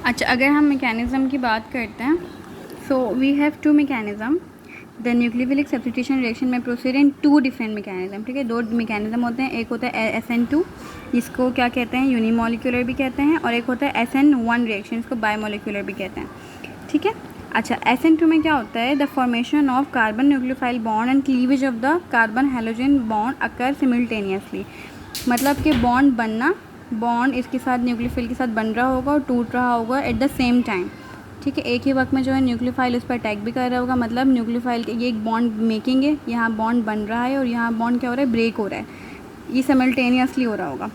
अच्छा, अगर हम मैकेनिज़्म की बात करते हैं, so we have two mechanism. The nucleophilic substitution reaction में proceed in two different mechanism. ठीक है, दो मैकेनिज़्म होते हैं। एक होता है SN2, जिसको क्या कहते हैं, यूनिमोलिकुलर भी कहते हैं, और एक होता है SN1 रिएक्शन, इसको बायोमोलिकुलर भी कहते हैं। ठीक है। अच्छा, SN2 में क्या होता है, the formation of carbon nucleophile bond and cleavage of the carbon halogen bond occur simultaneously. मतलब कि बॉन्ड बनना, बॉन्ड इसके साथ न्यूक्लियोफिल के साथ बन रहा होगा और टूट रहा होगा एट द सेम टाइम। ठीक है, एक ही वक्त में जो है न्यूक्लियोफाइल उस पर अटैक भी कर रहा होगा। मतलब न्यूक्लियोफाइल के ये एक बॉन्ड मेकिंग है, यहाँ बॉन्ड बन रहा है और यहाँ बॉन्ड क्या हो रहा है, ब्रेक हो रहा है। ये सिमिल्टेनियसली हो रहा होगा।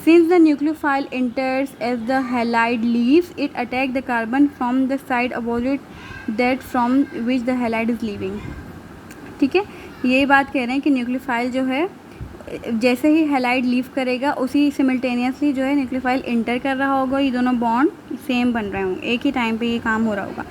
Since the nucleophile enters as the halide leaves, it attacks the carbon from the side opposite that from which the halide is leaving. ठीक है, ये बात कह रहे हैं कि न्यूक्लियोफाइल जो है जैसे ही हैलाइड लीव करेगा उसी सिमिल्टेनियसली जो है न्यूक्लियोफाइल इंटर कर रहा होगा। ये दोनों बॉन्ड सेम बन रहे होंगे, एक ही टाइम पे ये काम हो रहा होगा।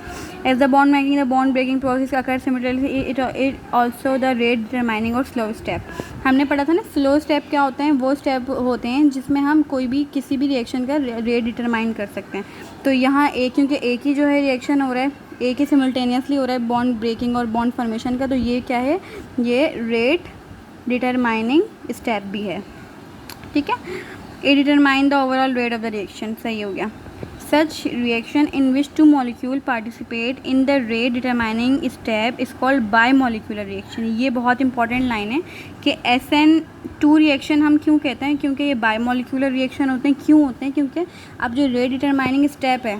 As the bond making the bond breaking process occur simultaneously it also the rate determining और स्लो स्टेप। हमने पढ़ा था ना, स्लो स्टेप क्या होते हैं, वो स्टेप होते हैं जिसमें हम कोई भी किसी भी रिएक्शन का रेट डिटरमाइन कर सकते हैं। तो यहाँ एक, क्योंकि एक ही जो है रिएक्शन हो रहा है, एक ही सिमिल्टेनियसली हो रहा है बॉन्ड ब्रेकिंग और बॉन्ड फॉर्मेशन का, तो ये क्या है, ये रेट डिटरमाइनिंग स्टेप भी है। ठीक है, it determine the overall rate of the reaction. सही हो गया। Such reaction in which two molecule participate in the rate determining step is called bimolecular reaction. ये बहुत इंपॉर्टेंट लाइन है कि SN2 रिएक्शन हम क्यों कहते हैं, क्योंकि ये बायमोलिकुलर रिएक्शन होते हैं। क्यों होते हैं, क्योंकि अब जो रेट डिटरमाइनिंग स्टेप है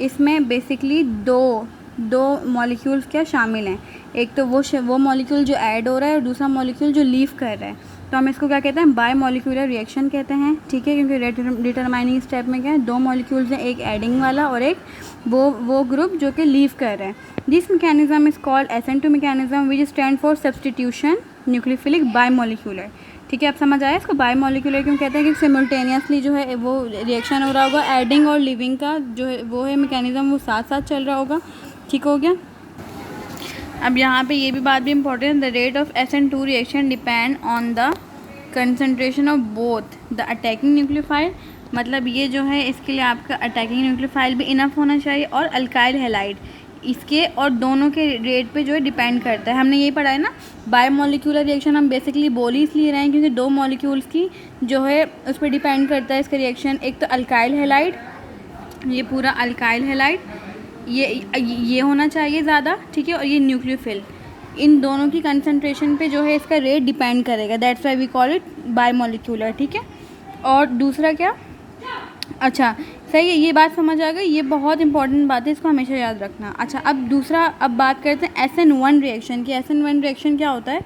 इसमें बेसिकली दो मॉलिक्यूल्स क्या शामिल हैं। एक तो वो मॉलिक्यूल जो ऐड हो रहा है और दूसरा मॉलिक्यूल जो लीव कर रहा है। तो हम इसको क्या कहते हैं, बायमोलिकुलर रिएक्शन कहते हैं। ठीक है, क्योंकि रेट डिटरमाइनिंग स्टेप में क्या है, दो मॉलिक्यूल्स हैं, एक एडिंग वाला और एक वो ग्रुप जो कि लीव कर रहे हैं। This mechanism is called SN2 mechanism which stand for substitution nucleophilic bimolecular. ठीक है, आप समझ आया इसको बायमोलिकुलर क्यों कहते हैं, कि सिमिल्टेनियसली जो है वो रिएक्शन हो रहा होगा, एडिंग और लिविंग का जो है वो है मैकेनिज्म, वो साथ साथ चल रहा होगा। ठीक हो गया। अब यहाँ पे ये भी बात भी इम्पोर्टेंट है, the rate of SN2 reaction depend on the concentration of both the attacking nucleophile. मतलब ये जो है, इसके लिए आपका अटैकिंग न्यूक्लियोफाइल भी इनफ होना चाहिए और अल्काइल हैलाइड, इसके और दोनों के रेट पे जो है डिपेंड करता है। हमने ये पढ़ा है ना, बायोमोलिकुलर रिएक्शन हम बेसिकली बोल ही इसलिए रहे हैं क्योंकि दो मॉलिक्यूल्स की जो है उस पर डिपेंड करता है इसका रिएक्शन। एक तो अल्काइल हैलाइड, ये पूरा अल्काइल हैलाइड ये होना चाहिए ज़्यादा। ठीक है, और ये न्यूक्लियोफिल, इन दोनों की कंसंट्रेशन पे जो है इसका रेट डिपेंड करेगा। That's why we call it bimolecular. ठीक है, और दूसरा क्या, अच्छा सही है, ये बात समझ आ गई, ये बहुत इंपॉर्टेंट बात है, इसको हमेशा याद रखना। अच्छा, अब दूसरा, अब बात करते हैं SN1 रिएक्शन की। SN1 रिएक्शन क्या होता है,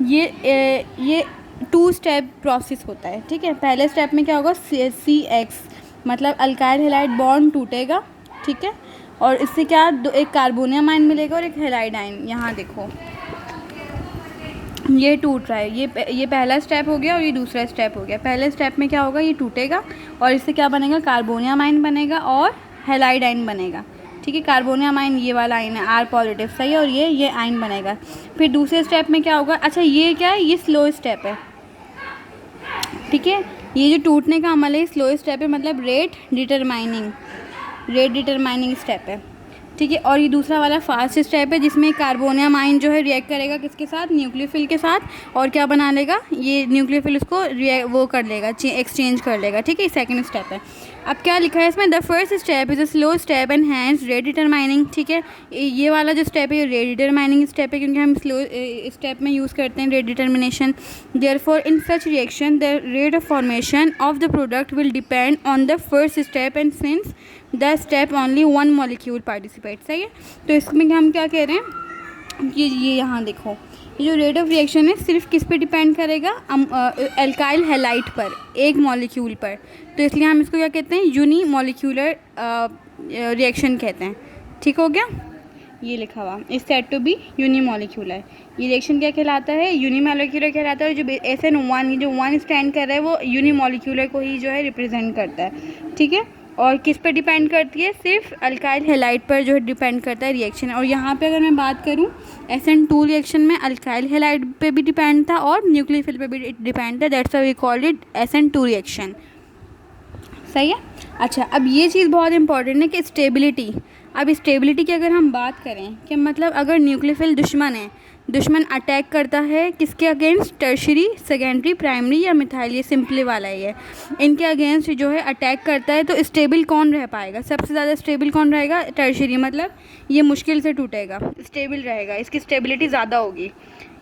ये 2 स्टेप प्रोसेस होता है। ठीक है, पहले स्टेप में क्या होगा, CX मतलब अल्काइल हैलाइड बॉन्ड टूटेगा। ठीक है, और इससे क्या, एक कार्बोनियम आयन मिलेगा और एक हैलाइड आयन। यहाँ देखो ये टूट रहा है, ये पहला स्टेप हो गया और ये दूसरा स्टेप हो गया। पहले स्टेप में क्या होगा, ये टूटेगा और इससे क्या बनेगा, कार्बोनियम आयन बनेगा और हैलाइड आयन बनेगा। ठीक है, कार्बोनियम आयन ये वाला आयन है R पॉजिटिव, सही है, और ये आयन बनेगा। फिर दूसरे स्टेप में क्या होगा, अच्छा ये क्या है, ये स्लो स्टेप है। ठीक है, ये जो टूटने का अमल है स्लो स्टेप है, मतलब रेट डिटरमाइनिंग स्टेप है। ठीक है, और ये दूसरा वाला फास्ट स्टेप है जिसमें कार्बोनियम आयन जो है रिएक्ट करेगा किसके साथ, न्यूक्लियोफिल के साथ, और क्या बना लेगा, ये न्यूक्लियोफिल उसको वो कर लेगा, एक्सचेंज कर लेगा। ठीक है, सेकंड स्टेप है। अब क्या लिखा है इसमें, the first step is a slow step and hence rate determining. ठीक है, ये वाला जो स्टेप है ये रेट डिटरमाइनिंग स्टेप है क्योंकि हम स्लो स्टेप में यूज़ करते हैं rate determination. Therefore in such reaction the rate of formation of the product will depend on the first step and since the step only one molecule participate. सही है, तो इसमें हम क्या कह रहे हैं, ये यहाँ देखो, ये जो रेट ऑफ रिएक्शन है सिर्फ किस पे डिपेंड करेगा, अल्काइल हैलाइड पर, एक मॉलिक्यूल पर। तो इसलिए हम इसको क्या कहते हैं, यूनिमोलिकुलर रिएक्शन कहते हैं। ठीक हो गया, ये लिखा हुआ is said to be unimolecular. ये रिएक्शन क्या कहलाता है, यूनिमोलिकुलर कहलाता है। जो SN1 जो 1 स्टैंड कर रहा है वो यूनिमोलिकुलर को ही जो है रिप्रेजेंट करता है। ठीक है, और किस पर डिपेंड करती है, सिर्फ अल्काइल हैलाइड पर जो है डिपेंड करता है रिएक्शन। और यहाँ पे अगर मैं बात करूँ SN2 रिएक्शन में अल्काइल हैलाइड पे भी डिपेंड था और न्यूक्लियोफिल पे भी डिपेंड था। That's why we called it SN2 reaction. सही है। अच्छा, अब ये चीज़ बहुत इंपॉर्टेंट है कि स्टेबिलिटी। अब स्टेबिलिटी की अगर हम बात करें कि मतलब अगर न्यूक्लियोफिल दुश्मन है, दुश्मन अटैक करता है किसके अगेंस्ट, टर्शरी, सेकेंडरी, प्राइमरी या मिथाइल, ये सिंपली वाला ही है, इनके अगेंस्ट जो है अटैक करता है, तो स्टेबल कौन रह पाएगा, सबसे ज़्यादा स्टेबल कौन रहेगा, टर्शरी, मतलब ये मुश्किल से टूटेगा, स्टेबल रहेगा, इसकी स्टेबिलिटी ज़्यादा होगी।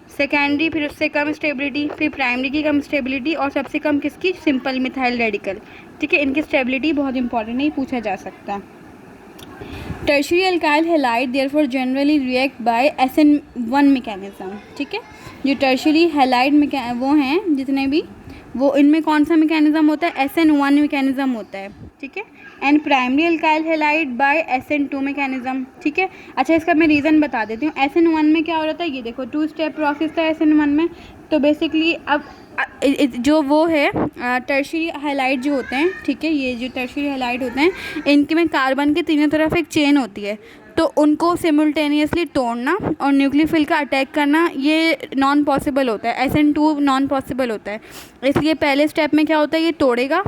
सेकेंडरी फिर उससे कम स्टेबिलिटी, फिर प्राइमरी की कम स्टेबिलिटी, और सबसे कम किसकी, सिंपल मिथाइल रेडिकल। ठीक है, इनकी स्टेबिलिटी बहुत इंपॉर्टेंट है, पूछा जा सकता है। Tertiary alkyl halide therefore generally react by SN1 mechanism. ठीक है, जो टर्शरी हैलाइड वो हैं जितने भी, वो इनमें कौन सा मैकेनिज्म होता है, SN1 मैकेनिज्म होता है। ठीक है, and primary alkyl halide by SN2 mechanism. ठीक है, अच्छा इसका मैं रीज़न बता देती हूँ। SN1 में क्या हो रहा था, ये देखो 2 स्टेप प्रोसेस था SN1 में, तो बेसिकली अब जो वो है टर्शरी हैलाइड जो होते हैं, ठीक है, ये जो टर्शरी हैलाइड होते हैं, इनके में कार्बन के तीनों तरफ एक चेन होती है, तो उनको सिमुल्टेनियसली तोड़ना और न्यूक्लियोफिल का अटैक करना ये नॉन पॉसिबल होता है, SN2 नॉन पॉसिबल होता है। इसलिए पहले स्टेप में क्या होता है, ये तोड़ेगा,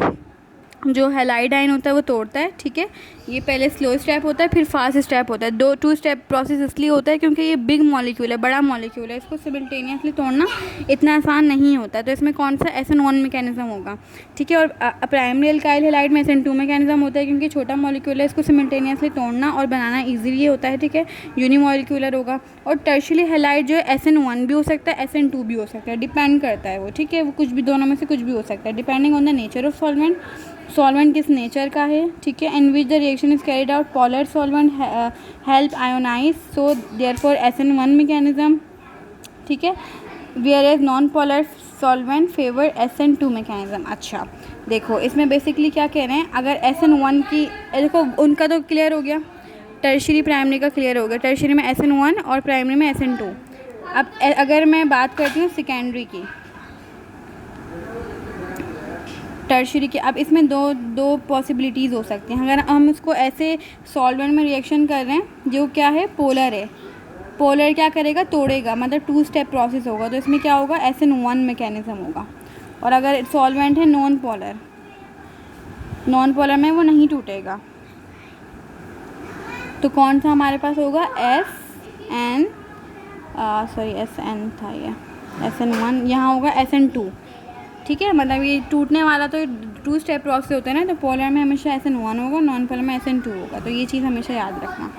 जो हैलाइड आयन होता है वो तोड़ता है। ठीक है, ये पहले स्लो स्टेप होता है, फिर फास्ट स्टेप होता है। 2 स्टेप प्रोसेस इसलिए होता है क्योंकि ये बिग मॉलिक्यूल है, बड़ा मॉलिक्यूल है, इसको सिमिल्टेनियसली तोड़ना इतना आसान नहीं होता, तो इसमें कौन सा SN1 मैकेनिज्म होगा। ठीक है, और प्राइमरी अल्काइल हैलाइड में SN2 मैकेनिज्म होता है, क्योंकि छोटा मॉलिक्यूल है, इसको सिमिल्टेनियसली तोड़ना और बनाना ईजिली होता है। ठीक है, यूनिमॉलिक्यूलर होगा। और टर्शरी हैलाइड जो है SN1 भी हो सकता है, SN2 भी हो सकता है, डिपेंड करता है वो। ठीक है, वो कुछ भी, दोनों में से कुछ भी हो सकता है, depending on the nature of solvent, solvent किस नेचर का है। ठीक है, in which the reaction is carried out, polar solvent help ionize, so therefore SN1 mechanism. ठीक है, whereas non polar solvent favour SN2 mechanism. अच्छा देखो, इसमें बेसिकली क्या कह रहे हैं, अगर SN1 की, देखो उनका तो क्लियर हो गया, टर्शरी प्राइमरी का क्लियर हो गया, टर्शरी में SN1 और प्राइमरी में SN2। अब अगर मैं बात करती हूँ सेकेंडरी की, टर्शरी की, अब इसमें दो पॉसिबिलिटीज़ हो सकती हैं। अगर हम इसको ऐसे सॉल्वेंट में रिएक्शन कर रहे हैं जो क्या है, पोलर है, पोलर क्या करेगा, तोड़ेगा, मतलब 2 स्टेप प्रोसेस होगा, तो इसमें क्या होगा, SN1 मैकेनिज्म होगा। और अगर सॉल्वेंट है नॉन पोलर, नॉन पोलर में वो नहीं टूटेगा, तो कौन सा हमारे पास होगा, SN था ये, SN1, यहाँ होगा SN2। ठीक है, मतलब ये टूटने वाला तो 2 स्टेप प्रोसेस होते हैं ना, तो पोलर में हमेशा SN1 होगा, नॉन पोलर में SN2 होगा, तो ये चीज़ हमेशा याद रखना।